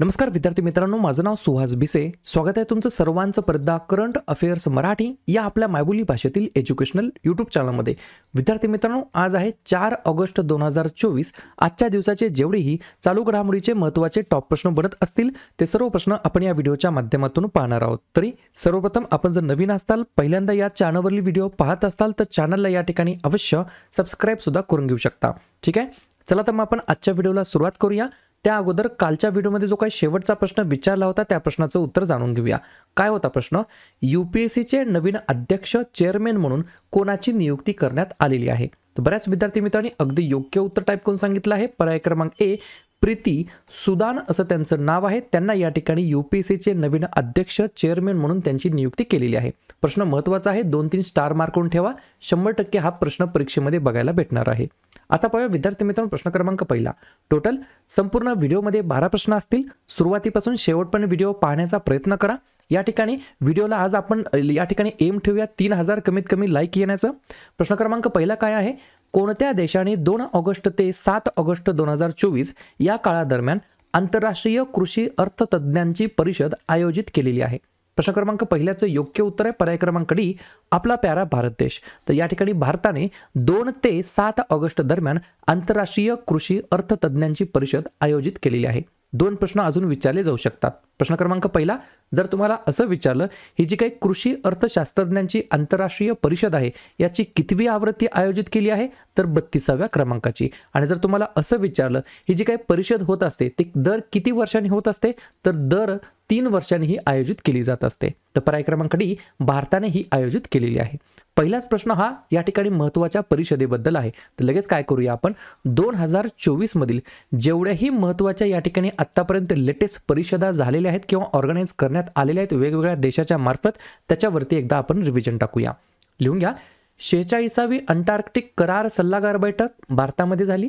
नमस्कार विद्यार्थी मित्रांनो, माझं नाव सुहास भिसे. स्वागत आहे तुमचं सर्वांचं परदा करंट अफेअर्स मराठी या आपल्या मायबोली भाषेतील एज्युकेशनल यूट्यूब चॅनलमध्ये. विद्यार्थी मित्रांनो, आज आहे 4 ऑगस्ट 2024. आजच्या दिवसाचे जेवढेही चालू घडामोडीचे महत्त्वाचे टॉप प्रश्न बनत असतील ते सर्व प्रश्न आपण या व्हिडिओच्या माध्यमातून पाहणार आहोत. तरी सर्वप्रथम आपण जर नवीन असाल, पहिल्यांदा या चॅनलवरील व्हिडिओ पाहत असाल तर चॅनलला या ठिकाणी अवश्य सबस्क्राईब सुद्धा करून घेऊ शकता. ठीक आहे, चला तर मग आपण आजच्या व्हिडिओला सुरुवात करूया. त्या अगोदर कालच्या व्हिडिओमध्ये जो काही शेवटचा प्रश्न विचारला होता त्या प्रश्नाचं उत्तर जाणून घेऊया. काय होता प्रश्न? यूपीएससीचे नवीन अध्यक्ष चेअरमॅन म्हणून कोणाची नियुक्ती करण्यात आलेली आहे? तर बऱ्याच विद्यार्थी मित्रांनी अगदी योग्य उत्तर टाईप करून सांगितलं आहे. पर्याय क्रमांक ए, प्रीती सुदान असं त्यांचं नाव आहे. त्यांना या ठिकाणी यूपीएससीचे नवीन अध्यक्ष चेअरमॅन म्हणून त्यांची नियुक्ती केलेली आहे. प्रश्न महत्त्वाचा आहे, 2-3 स्टार मार्क करून ठेवा. 100% हा प्रश्न परीक्षेमध्ये बघायला भेटणार आहे. आता पाहूया विद्यार्थी मित्रांनो, प्रश्न क्रमांक पहिला. टोटल संपूर्ण व्हिडिओमध्ये 12 प्रश्न असतील. सुरुवातीपासून शेवटपर्यंत व्हिडिओ पाहण्याचा प्रयत्न करा. या ठिकाणी व्हिडिओला आज आपण या ठिकाणी एम ठेवूया 3000 कमीत कमी लाईक येण्याचं. प्रश्न क्रमांक पहिला काय आहे? कोणत्या देशाने 2 ऑगस्ट ते 7 ऑगस्ट 2024 या काळादरम्यान आंतरराष्ट्रीय कृषी अर्थतज्ञांची परिषद आयोजित केलेली आहे? प्रश्न क्रमांक पहिल्याचं योग्य उत्तर आहे पर्याय क्रमांक डी, आपला प्यारा भारत देश. तर या ठिकाणी भारताने 2 ते 7 ऑगस्ट दरम्यान आंतरराष्ट्रीय कृषी अर्थतज्ञांची परिषद आयोजित केलेली आहे. 2 प्रश्न अजून विचारले जाऊ शकतात. प्रश्न क्रमांक पहिला, जर तुम्हाला असं विचारलं ही जी काही कृषी अर्थशास्त्रज्ञांची आंतरराष्ट्रीय परिषद आहे याची कितवी आवृत्ती आयोजित केली आहे? तर 32व्या क्रमांकाची. आणि जर तुम्हाला असं विचारलं ही जी काही परिषद होत असते ती दर किती वर्षांनी होत असते? तर दर 3 वर्षांनी ही आयोजित केली जात असते. तर पर्याय क्रमांक डी, भारताने ही आयोजित केलेली आहे. पहिलाच प्रश्न हा या ठिकाणी महत्त्वाच्या परिषदेबद्दल आहे. तर लगेच काय करूया आपण, 2024 मधील जेवढ्याही महत्त्वाच्या या ठिकाणी आत्तापर्यंत लेटेस्ट परिषदा झालेल्या आहेत किंवा ऑर्गनाईज करण्यात आलेल्या आहेत वेगवेगळ्या देशाच्या मार्फत, त्याच्यावरती एकदा आपण रिव्हिजन टाकूया. लिहून घ्या. 46वी अंटार्क्टिक करार सल्लागार बैठक भारतामध्ये झाली.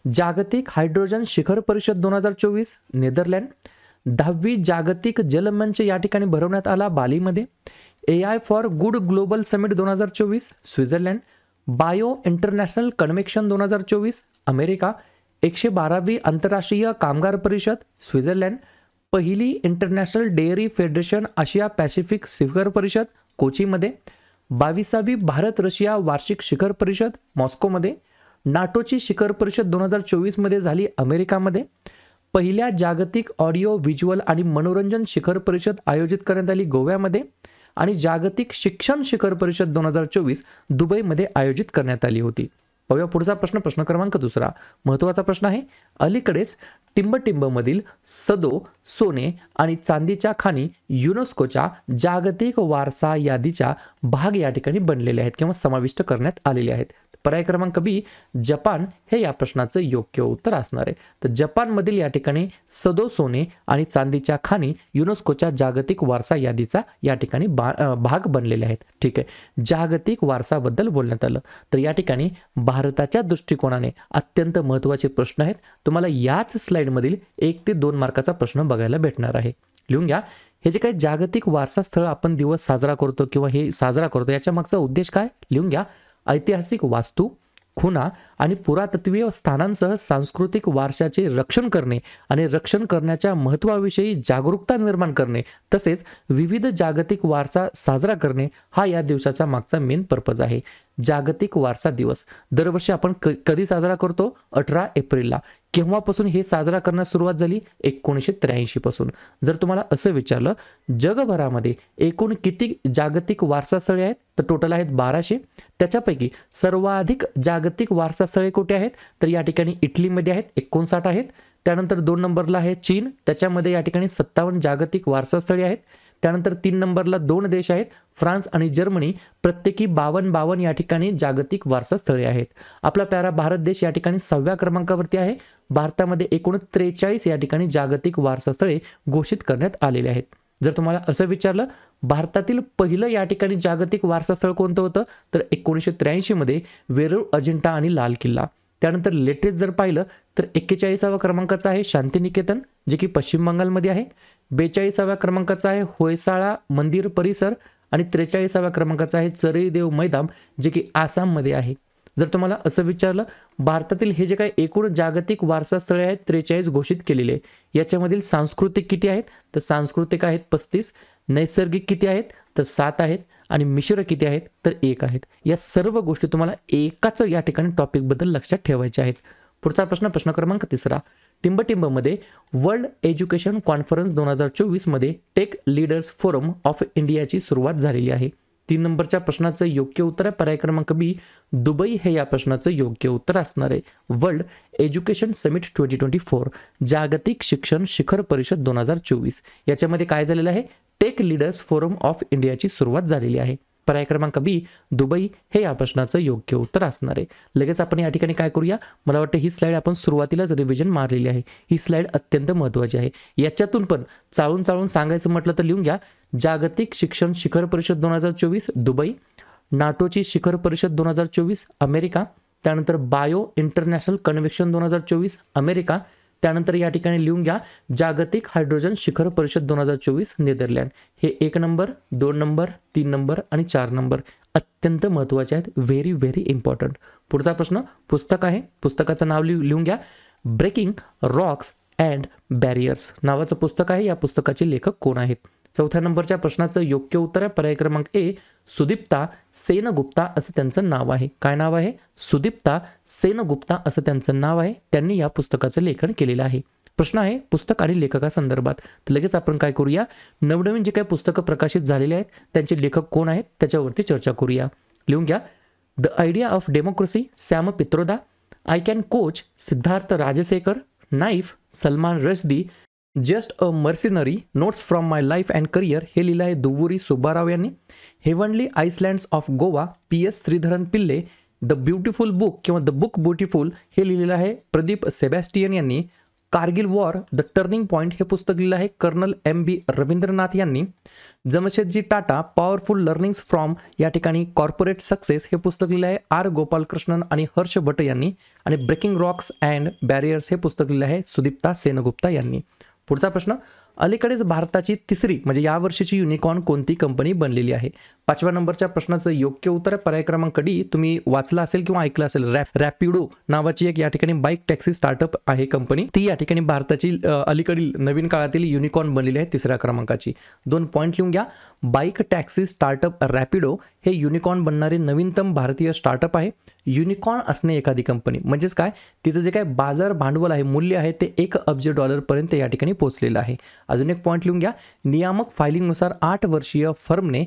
जागतिक हायड्रोजन शिखर परिषद 2024 नेदरलँड. 10वी जागतिक जलमंच या ठिकाणी भरवण्यात आला बालीमध्ये. AI for good global summit 2024 Switzerland. Bio international convention 2024 America. 112वी आंतरराष्ट्रीय कामगार परिषद स्वित्झर्लंड. पहिली international dairy federation Asia Pacific शिखर परिषद कोचीमध्ये. 22वी भारत रशिया वार्षिक शिखर परिषद मॉस्कोमध्ये. नाटोची शिखर परिषद 2024 मध्ये झाली अमेरिकामध्ये. पहिल्या जागतिक ऑडिओ व्हिज्युअल आणि मनोरंजन शिखर परिषद आयोजित करण्यात आली गोव्यामध्ये. आणि जागतिक शिक्षण शिखर परिषद 2024 दुबईमध्ये आयोजित करण्यात आली होती. पाहूया पुढचा प्रश्न. प्रश्न क्रमांक दुसरा महत्त्वाचा प्रश्न आहे. अलीकडेच टिंबटिंबमधील सदो, सोने आणि चांदीच्या खाणी युनेस्कोच्या जागतिक वारसा यादीच्या भाग या ठिकाणी बनलेले आहेत किंवा समाविष्ट करण्यात आलेले आहेत. पर्याय क्रमांक बी, जपान हे या प्रश्नाचं योग्य उत्तर असणार आहे. तर जपानमधील या ठिकाणी सदो सोने आणि चांदीच्या खाणी युनेस्कोच्या जागतिक वारसा यादीचा या ठिकाणी भाग बनलेले आहेत. ठीक आहे, जागतिक वारसाबद्दल बोलण्यात आलं. तर या ठिकाणी भारताच्या दृष्टिकोनाने अत्यंत महत्त्वाचे प्रश्न आहेत. तुम्हाला याच स्लाइडमधील 1 ते 2 मार्काचा प्रश्न बघायला भेटणार आहे. लिहून घ्या. हे जे काही जागतिक वारसा स्थळ आपण दिवस साजरा करतो किंवा हे साजरा करतो याच्या मागचा उद्देश काय? लिहून घ्या. ऐतिहासिक वास्तू, खुणा आणि पुरातत्वीय स्थानांसह सांस्कृतिक वारशाचे रक्षण करणे आणि रक्षण करण्याच्या महत्त्वाविषयी जागरूकता निर्माण करणे तसेच विविध जागतिक वारसा साजरा करणे हा या दिवसाचा मागचा मेन पर्पज आहे. जागतिक वारसा दिवस दरवर्षी आपण कधी साजरा करतो? 18 एप्रिलला. केव्हापासून हे साजरा करण्यास सुरुवात झाली? 1983 पासून. जर तुम्हाला असं विचारलं जगभरामध्ये एकूण किती जागतिक वारसा स्थळे आहेत? तर टोटल आहेत 1200. त्याच्यापैकी सर्वाधिक जागतिक वारसा स्थळे कुठे आहेत? तर या ठिकाणी इटलीमध्ये आहेत, 59 आहेत. त्यानंतर 2 नंबरला आहे चीन, त्याच्यामध्ये या ठिकाणी 57 जागतिक वारसा स्थळे आहेत. त्यानंतर 3 नंबरला 2 देश आहेत, फ्रान्स आणि जर्मनी, प्रत्येकी 52 या ठिकाणी जागतिक वारसा स्थळे आहेत. आपला प्यारा भारत देश या ठिकाणी 6व्या क्रमांकावरती आहे. भारतामध्ये एकूण 43 या ठिकाणी जागतिक वारसा स्थळे घोषित करण्यात आलेले आहेत. जर तुम्हाला असं विचारलं भारतातील पहिलं या ठिकाणी जागतिक वारसा स्थळ कोणतं होतं? तर 1983 मध्ये वेरूळ अजिंठा आणि लाल किल्ला. त्यानंतर लेटेस्ट जर पाहिलं तर 41व्या क्रमांकाचं आहे शांतिनिकेतन जे की पश्चिम बंगालमध्ये आहे. 42व्या क्रमांकाचा आहे होयसाळा मंदिर परिसर आणि 43व्या क्रमांकाचा आहे चरईदेव मैदान जे की आसाममध्ये आहे. जर तुम्हाला असं विचारलं भारतातील हे जे काही एकूण जागतिक वारसा स्थळे आहेत 43 घोषित केलेले आहे, याच्यामधील सांस्कृतिक किती आहेत तर सांस्कृतिक आहेत 35, नैसर्गिक किती आहेत तर 7 आहेत आणि मिश्र किती आहेत तर 1 आहेत. या सर्व गोष्टी तुम्हाला एकाच या ठिकाणी टॉपिकबद्दल लक्षात ठेवायच्या आहेत. पुढचा प्रश्न क्रमांक 3. टिंबटिंबमध्ये वर्ल्ड एज्युकेशन कॉन्फरन्स 2024 मध्ये टेक लीडर्स फोरम ऑफ इंडियाची सुरुवात झालेली आहे. 3 नंबरच्या प्रश्नाचं योग्य उत्तर आहे पर्याय क्रमांक बी, दुबई हे या प्रश्नाचं योग्य उत्तर असणार आहे. वर्ल्ड एज्युकेशन समिट 2024 जागतिक शिक्षण शिखर परिषद 2024 याच्यामध्ये काय झालेलं आहे, टेक लीडर्स फोरम ऑफ इंडियाची सुरुवात झालेली आहे. पर्याय क्रमांक बी, दुबई हे या प्रश्नाचं योग्य उत्तर असणार आहे. लगेच आपण या ठिकाणी काय करूया, मला वाटतं ही स्लाइड आपण सुरुवातीलाच रिव्हिजन मारलेली आहे. ही स्लाइड अत्यंत महत्त्वाची आहे. याच्यातून पण चाळून सांगायचं म्हटलं तर लिहून घ्या, जागतिक शिक्षण शिखर परिषद 2024 दुबई, नाटोची शिखर परिषद 2024 अमेरिका, त्यानंतर बायो इंटरनॅशनल कन्व्हेन्शन 2024 अमेरिका, त्यानंतर या ठिकाणी लिहून घ्या जागतिक हायड्रोजन शिखर परिषद 2024 नेदरलँड. हे 1 नंबर, 2 नंबर, 3 नंबर आणि 4 नंबर अत्यंत महत्त्वाचे आहेत. Very very important. पुढचा प्रश्न पुस्तक आहे. पुस्तकाचं नाव लिहून घ्या, ब्रेकिंग रॉक्स अँड बॅरियर्स नावाचं पुस्तक आहे. या पुस्तकाचे लेखक कोण आहेत. 4थ्या नंबरच्या प्रश्नाचं योग्य उत्तर आहे पर्याय क्रमांक ए, सुदीप्ता सेनगुप्ता असं त्यांचं नाव आहे. काय नाव आहे, सुदीप्ता सेनगुप्ता असं त्यांचं नाव आहे. त्यांनी या पुस्तकाचं लेखन केलेलं आहे. प्रश्न आहे पुस्तक आणि लेखकासंदर्भात. तर लगेच आपण काय करूया, नवनवीन जे काही पुस्तकं प्रकाशित झालेले आहेत त्यांचे लेखक कोण आहेत त्याच्यावरती चर्चा करूया. लिहून घ्या, the idea of democracy Sam Pitroda, I can coach Siddharth Rajshekhar, knife Salman Rushdie, just a mercenary notes from my life and career हे लिहिलं आहे दुव्वुरी सुब्बाराव यांनी. Heavenly islands of Goa PS Sreedharan Pillai, the beautiful book किंवा द बुक ब्युटिफुल हे लिहिलेलं आहे प्रदीप सेबॅस्टियन यांनी. Kargil war the turning point हे पुस्तक लिहिलं आहे कर्नल MB रवींद्रनाथ यांनी. Jamsetji Tata powerful learnings from या ठिकाणी कॉर्पोरेट सक्सेस हे पुस्तक लिहिलं आहे R गोपालकृष्णन आणि हर्ष भट यांनी. आणि ब्रेकिंग रॉक्स अँड बॅरियर्स हे पुस्तक लिहिलं आहे सुदीप्ता सेनगुप्ता यांनी. पुढचा प्रश्न, अलीकडेच भारताची तिसरी म्हणजे यावर्षीची युनिकॉर्न कोणती कंपनी बनलेली आहे. 5व्या नंबरच्या प्रश्नाचं योग्य उत्तर पर्याय क्रमांक डी. तुम्ही वाचला असेल किंवा ऐकलं असेल, रॅपिडो नावाची एक या ठिकाणी बाईक टॅक्सी स्टार्टअप आहे कंपनी. ती या ठिकाणी भारताची अलीकडील नवीन काळातील युनिकॉर्न बनलेली आहे 3ऱ्या क्रमांकाची. 2 पॉईंट लिहून घ्या, बाईक टॅक्सी स्टार्टअप रॅपिडो हे युनिकॉर्न बनणारे नवीनतम भारतीय स्टार्टअप आहे. युनिकॉर्न असणे एखादी कंपनी म्हणजेच काय, तिचं जे काय बाजार भांडवल आहे, मूल्य आहे ते $1 अब्ज पर्यंत या ठिकाणी पोहोचलेलं आहे. अजून एक पॉईंट लिहून घ्या, नियामक फायलिंगनुसार 8 वर्षीय फर्मने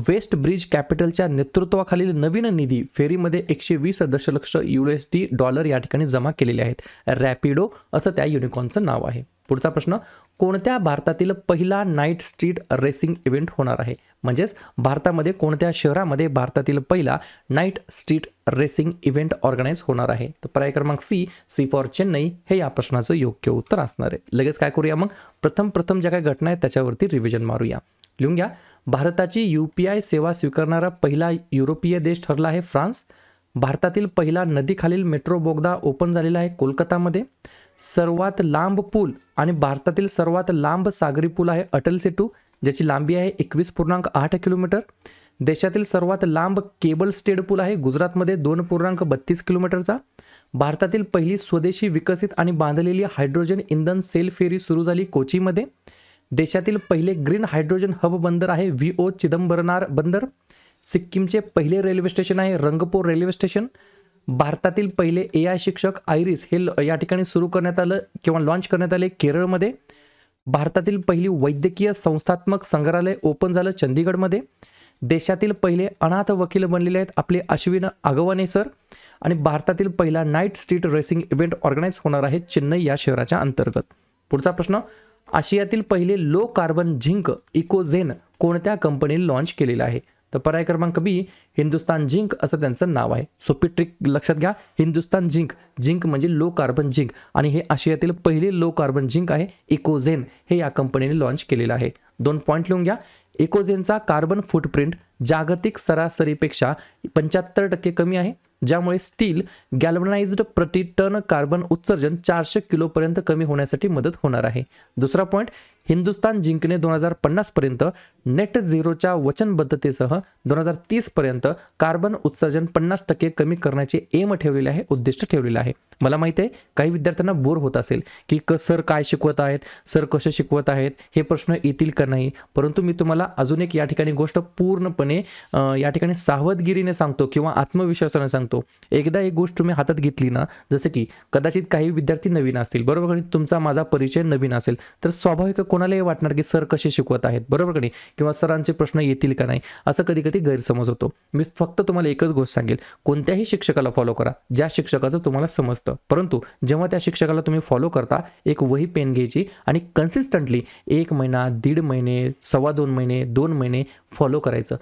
वेस्ट ब्रिज कॅपिटलच्या नेतृत्वाखालील नवीन निधी फेरीमध्ये $120 दशलक्ष या ठिकाणी जमा केलेले आहेत. रॅपिडो असं त्या युनिकॉर्नचं नाव आहे. पुढचा प्रश्न, कोणत्या भारतातील पहिला नाईट स्ट्रीट रेसिंग इव्हेंट होणार आहे. म्हणजेच भारतामध्ये कोणत्या शहरामध्ये भारतातील पहिला night street racing event organise होणार आहे. तर पर्याय क्रमांक सी फॉर चेन्नई हे या प्रश्नाचं योग्य उत्तर असणार आहे. लगेच काय करूया मग, प्रथम ज्या काही घटना आहेत त्याच्यावरती रिव्हिजन मारूया. लिहून घ्या, भारताची UPI सेवा स्वीकारणारा पहिला युरोपीय देश ठरला आहे फ्रान्स. भारतातील पहिला नदीखालील मेट्रो बोगदा ओपन झालेला आहे कोलकातामध्ये. सर्वात लांब पूल आणि भारतातील सर्वात लांब सागरी पूल आहे अटल सेतू, ज्याची लांबी आहे 21.8 किलोमीटर. देशातील सर्वात लांब केबल स्टेड पूल आहे गुजरातमध्ये 2.32 किलोमीटरचा. भारतातील पहिली स्वदेशी विकसित आणि बांधलेली हायड्रोजन इंधन सेल फेरी सुरू झाली कोचीमध्ये. देशातील पहिले ग्रीन हायड्रोजन हब बंदर आहे VO चिदंबरनार बंदर. सिक्कीमचे पहिले रेल्वे स्टेशन आहे रंगपूर रेल्वे स्टेशन. भारतातील पहिले AI शिक्षक आयरिस हे या ठिकाणी सुरू करण्यात आलं किंवा लॉन्च करण्यात आले केरळमध्ये. भारतातील पहिली वैद्यकीय संस्थात्मक संग्रहालय ओपन झालं चंदीगडमध्ये. देशातील पहिले अनाथ वकील बनलेले आहेत आपले अश्विन आगवने सर. आणि भारतातील पहिला night street racing event organise होणार आहे चेन्नई या शहराच्या अंतर्गत. पुढचा प्रश्न, आशियातील पहिले लो कार्बन झिंक इकोझेन कोणत्या कंपनीने लॉन्च केलेलं आहे. तर पर्याय क्रमांक बी, हिंदुस्तान झिंक असं त्यांचं नाव आहे. सोपी ट्रिक लक्षात घ्या, हिंदुस्तान झिंक म्हणजे लो कार्बन झिंक आणि हे आशियातील पहिले लो कार्बन झिंक आहे. इकोझेन हे या कंपनीने लॉन्च केलेलं आहे. 2 पॉईंट लिहून घ्या, इकोझेनचा कार्बन फुटप्रिंट जागतिक सरासरीपेक्षा 75% कमी आहे, ज्यामुळे स्टील गॅल्वनाइज्ड प्रति टन कार्बन उत्सर्जन 400 किलोपर्यंत कमी होण्यासाठी मदत होणार आहे. दुसरा पॉईंट, हिंदुस्थान जिंकणे 2050 पर्यंत नेट झिरोच्या वचनबद्धतेसह 2030 पर्यंत कार्बन उत्सर्जन 50% कमी करण्याचे एम ठेवलेले आहे, उद्दिष्ट ठेवलेले आहे। मला माहिती आहे काही विद्यार्थ्यांना बोर होत असेल की सर काय शिकवत आहेत, सर कसे शिकवत आहेत, हे प्रश्न येतील का नाही, परंतु मी तुम्हाला अजून एक या ठिकाणी गोष्ट पूर्णपणे या ठिकाणी सावधगिरीने सांगतो किंवा आत्मविश्वासाने सांगतो। एकदा एक गोष्ट तुम्ही हातात घेतली ना, जसं की कदाचित काही विद्यार्थी नवीन असतील, बरोबर की तुमचा माझा परिचय नवीन असेल, तर स्वाभाविक कोणालाही वाटणार की सर कसे शिकवत आहेत, बरोबर की किंवा सरांचे प्रश्न येतील का नाही, असं कधी कधी गैरसमज होतो। मी फक्त तुम्हाला एकच गोष्ट सांगेल, कोणत्याही शिक्षकाला फॉलो करा ज्या शिक्षकाचं तुम्हाला समजतं, परंतु जेव्हा त्या शिक्षकाला तुम्ही फॉलो करता एक वही पेन घ्यायची आणि कन्सिस्टंटली 1 महिना, 1.5 महिने, 2.25 महिने, 2 महिने फॉलो करायचं,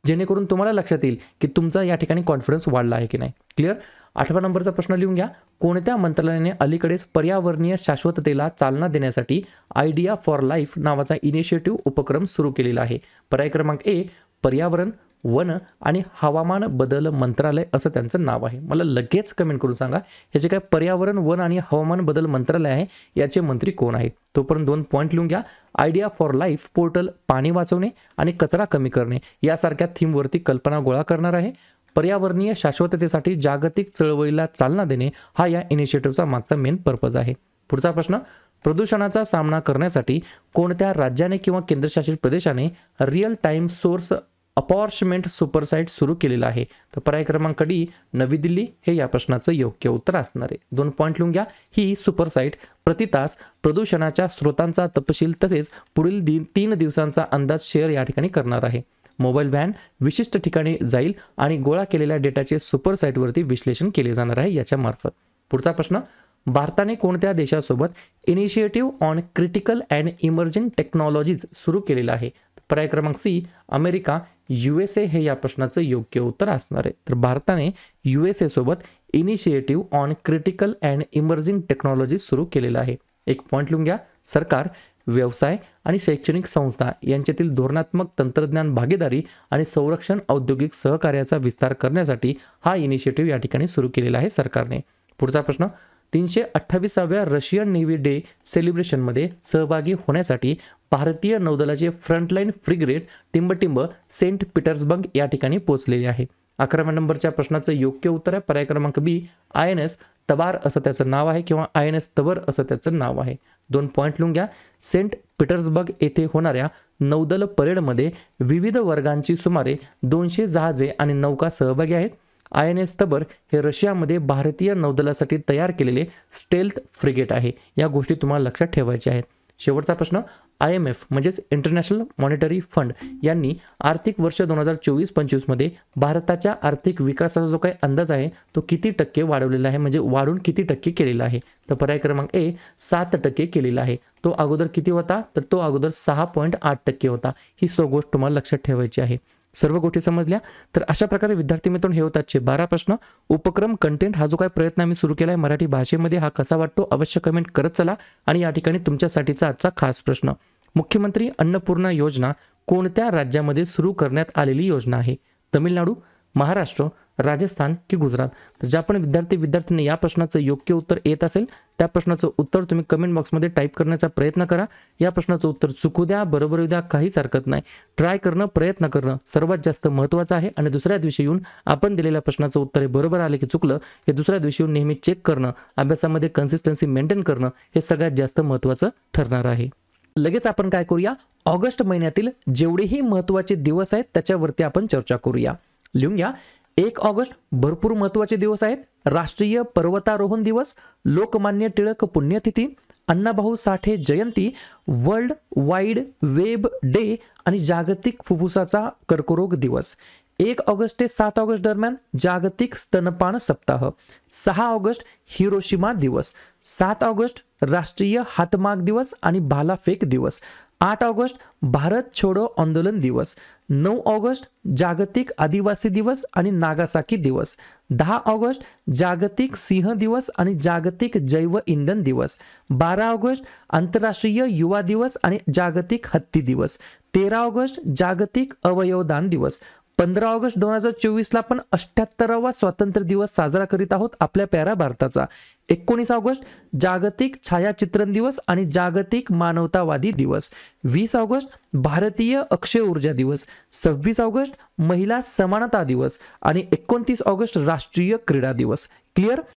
जेणेकरून तुम्हाला लक्षात येईल की तुमचा या ठिकाणी कॉन्फिडन्स वाढला आहे की नाही। क्लिअर? 8व्या नंबरचा प्रश्न लिहून घ्या। कोणत्या मंत्रालयाने अलीकडेच पर्यावरणीय शाश्वततेला चालना देण्यासाठी आयडिया फॉर लाईफ नावाचा इनिशिएटिव्ह उपक्रम सुरू केलेला आहे? पर्याय क्रमांक ए पर्यावरण, वन आणि हवामान बदल मंत्रालय असं त्यांचं नाव आहे। मला लगेच कमेंट करून सांगा हे जे काय पर्यावरण, वन आणि हवामान बदल मंत्रालय आहे याचे मंत्री कोण आहेत? तोपर्यंत 2 पॉईंट लिहून घ्या। आयडिया फॉर लाईफ पोर्टल पाणी वाचवणे आणि कचरा कमी करणे यासारख्या थीमवरती कल्पना गोळा करणार आहे। पर्यावरणीय शाश्वततेसाठी जागतिक चळवळीला चालना देणे हा या इनिशिएटिव्हचा मागचा मेन पर्पज आहे। पुढचा प्रश्न, प्रदूषणाचा सामना करण्यासाठी कोणत्या राज्याने किंवा केंद्रशासित प्रदेशाने रिअल टाइम सोर्स अपॉर्चमेंट सुपरसाइट सुरू केलेला आहे? तर पर्याय क्रमांक डी नवी दिल्ली हे या प्रश्नाचं योग्य उत्तर असणार आहे। 2 पॉईंट लिहून घ्या। ही सुपरसाइट प्रति तास प्रदूषणाच्या स्रोतांचा तपशील तसेच पुढील 3 दिवसांचा अंदाज शेअर या ठिकाणी करणार आहे। मोबाईल व्हॅन विशिष्ट ठिकाणी जाईल आणि गोळा केलेल्या डेटाचे सुपरसाइटवरती विश्लेषण केले जाणार आहे याच्या मार्फत। पुढचा प्रश्न, भारताने कोणत्या देशासोबत initiative on critical and emerging technologies सुरू केलेला आहे? पर्याय क्रमांक सी अमेरिका, USA हे या प्रश्नाचं योग्य उत्तर असणार आहे। तर भारताने USA सोबत initiative on critical and emerging technology सुरू केलेला आहे। 1 पॉईंट लिहून घ्या। सरकार, व्यवसाय आणि शैक्षणिक संस्था यांच्यातील धोरणात्मक तंत्रज्ञान भागीदारी आणि संरक्षण औद्योगिक सहकार्याचा विस्तार करण्यासाठी हा इनिशिएटिव्ह या ठिकाणी सुरू केलेला आहे सरकारने। पुढचा प्रश्न, 328व्या रशियन नेव्ही डे सेलिब्रेशनमध्ये सहभागी होण्यासाठी भारतीय नौदलाचे फ्रंटलाईन फ्रिगेट टिंबटिंब सेंट पीटर्सबर्ग या ठिकाणी पोहोचलेले आहे। 11व्या नंबरच्या प्रश्नाचं योग्य उत्तर आहे पर्याय क्रमांक बी INS तबार असं त्याचं नाव आहे किंवा INS तबर असं त्याचं नाव आहे। 2 पॉईंट लिहून घ्या। सेंट पीटर्सबर्ग येथे होणाऱ्या नौदल परेडमध्ये विविध वर्गांची सुमारे 200 जहाजे आणि नौका सहभागी आहेत। INS तबर हे रशियामध्ये भारतीय नौदलासाठी तयार केलेले स्टेल्थ फ्रिगेट आहे। या गोष्टी तुम्हाला लक्षात ठेवायच्या आहेत। शेवटचा प्रश्न, IMF म्हणजेच इंटरनॅशनल मॉनिटरी फंड यांनी आर्थिक वर्ष 2024-25 मध्ये भारताच्या आर्थिक विकासाचा जो काही अंदाज आहे तो किती टक्के वाढवलेला आहे, म्हणजे वाढून किती टक्के केलेला आहे? तर पर्याय क्रमांक ए 7% केलेला आहे। तो अगोदर किती होता? तर तो अगोदर 6.8% होता। ही गोष्ट तुम्हाला लक्षात ठेवायची आहे। सर्व गोष्टी समजल्या? तर अशा प्रकारे विद्यार्थी मित्रांनो हे होतात 12 प्रश्न। उपक्रम कंटेंट हा जो काही प्रयत्न आम्ही सुरू केला आहे मराठी भाषेमध्ये हा कसा वाटतो अवश्य कमेंट करत चला। आणि या ठिकाणी तुमच्यासाठीचा आजचा खास प्रश्न, मुख्यमंत्री अन्नपूर्णा योजना कोणत्या राज्यामध्ये सुरू करण्यात आलेली योजना आहे? तमिळनाडू, महाराष्ट्र, राजस्थान की गुजरात? तर ज्या पण विद्यार्थ्यांनी या प्रश्नाचं योग्य उत्तर येत असेल त्या प्रश्नाचं उत्तर तुम्ही कमेंट बॉक्समध्ये टाईप करण्याचा प्रयत्न करा। या प्रश्नाचं उत्तर चुकू द्या, बरोबर येऊ द्या, काहीच हरकत नाही। ट्राय करणं, प्रयत्न करणं सर्वात जास्त महत्त्वाचं आहे। आणि दुसऱ्या दिवशी येऊन आपण दिलेल्या प्रश्नाचं उत्तर हे बरोबर आले की चुकलं हे दुसऱ्या दिवशी येऊन नेहमी चेक करणं, अभ्यासामध्ये कन्सिस्टन्सी मेंटेन करणं हे सगळ्यात जास्त महत्त्वाचं ठरणार आहे। लगेच आपण काय करूया, ऑगस्ट महिन्यातील जेवढेही महत्त्वाचे दिवस आहेत त्याच्यावरती आपण चर्चा करूया। लिहून घ्या। 1 ऑगस्ट भरपूर महत्त्वाचे दिवस आहेत। राष्ट्रीय पर्वतारोहण दिवस, लोकमान्य टिळक पुण्यतिथी, अण्णाभाऊ साठे जयंती, वर्ल्ड वाईड वेब डे आणि जागतिक फुफ्फुसाचा कर्करोग दिवस। 1 ऑगस्ट ते 7 ऑगस्ट दरम्यान जागतिक स्तनपान सप्ताह। 6 ऑगस्ट हिरोशिमा दिवस। 7 ऑगस्ट राष्ट्रीय हातमाग दिवस आणि भालाफेक दिवस। 8 ऑगस्ट भारत छोडो आंदोलन दिवस। 9 ऑगस्ट जागतिक आदिवासी दिवस आणि नागासाकी दिवस। 10 ऑगस्ट जागतिक सिंह दिवस आणि जागतिक जैव इंधन दिवस। 12 ऑगस्ट आंतरराष्ट्रीय युवा दिवस आणि जागतिक हत्ती दिवस। 13 ऑगस्ट जागतिक अवयवदान दिवस। 15 ऑगस्ट 2024ला आपण 78वा स्वातंत्र्य दिवस साजरा करीत आहोत आपल्या प्यारा भारताचा. 19 ऑगस्ट जागतिक छायाचित्रण दिवस आणि जागतिक मानवतावादी दिवस. 20 ऑगस्ट भारतीय अक्षय ऊर्जा दिवस. 26 ऑगस्ट महिला समानता दिवस आणि 29 ऑगस्ट राष्ट्रीय क्रीडा दिवस. क्लिअर.